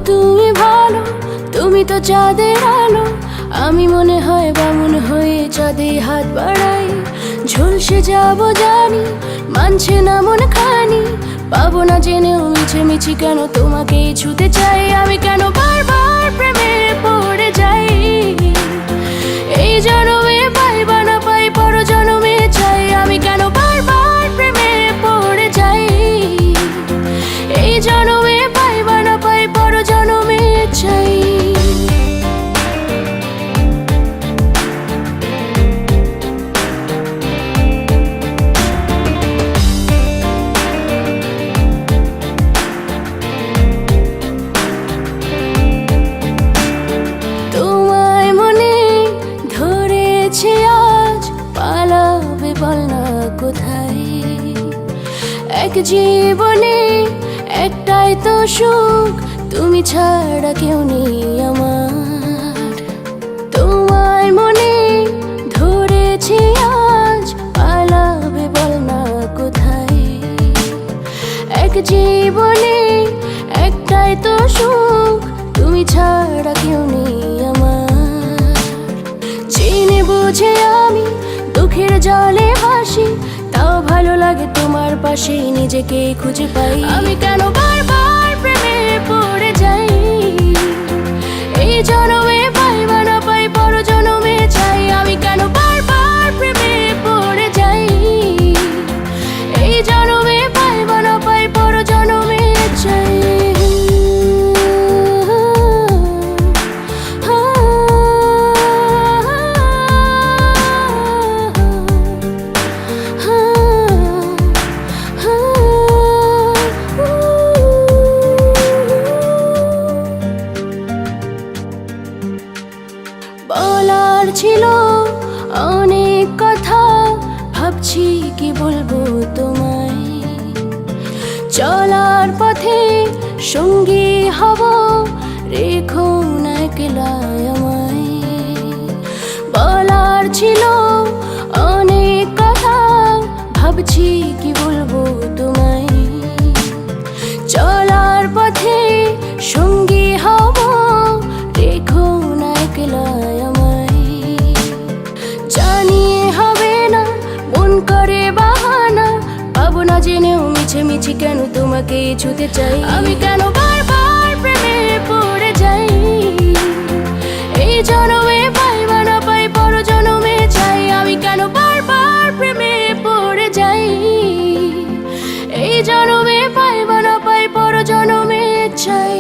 তুমি ভালো, তুমি তো চাঁদের আলো। আমি মনে হয় বামুন হয়ে চাঁদে হাত বাড়াই। ঝলসে যাব জানি, মানছে না মন খানি। পাবো না জেনেও মিছি কেন তোমাকে ছুতে চাই। আমি কেন বারবার প্রেমে পড়ে যাই। এই জনমে পাই বা না পাই, পর জনমে চাই। আমি কেন বারবার প্রেমে পড়ে যাই। এই জনমে পাই বা না পাই, পর জনমে চাই। তোমায় মনে ধরেছে আজ, পালাবে বল না কোথায়। এক জীবনে একটাই তো সুখ, তুমি ছাড়া কেউ নেই আমার। তোমায় মনে ধরেছে আজ, পালাবে বল না কোথায়। এক জীবনে একটাই তো সুখ, তুমি ছাড়া কেউ নেই আমার। জেনে বুঝে আমি দুঃখের জলে ভাসি, তাও ভালো লাগে তোমার পাশে নিজেকে খুঁজে পাই। আমি কেন বারবার প্রেমে পড়ে যাই। এই জনমে পাই বা না পাই, পর জনমে চাই। আমি কেন বারবার প্রেমে পড়ে যাই। এই জনমে পাই বা না পাই, পর জনমে চাই। বলার ছিল অনেক কথা, ভাবছি কি বলবো তোমায়। চলার পথে সঙ্গী হব, রেখো না একলা আমায়। বলার ছিল অনেক কথা, ভাবছি কি বলবো তোমায়। চলার পথে সঙ্গী হব, রেখো না একলা আমায়। জানিয়ে হবে না, মন করে বাহানা। পাবো না জেনেও মিছি কেন তোমাকে ছুতে চাই। আমি কেন বারবার প্রেমে পড়ে যাই। এই জনমে পাই বা না পাই, পর জনমে চাই। আমি কেন বারবার প্রেমে পড়ে যাই। এই জনমে পাই বা না পাই, পর জনমে চাই।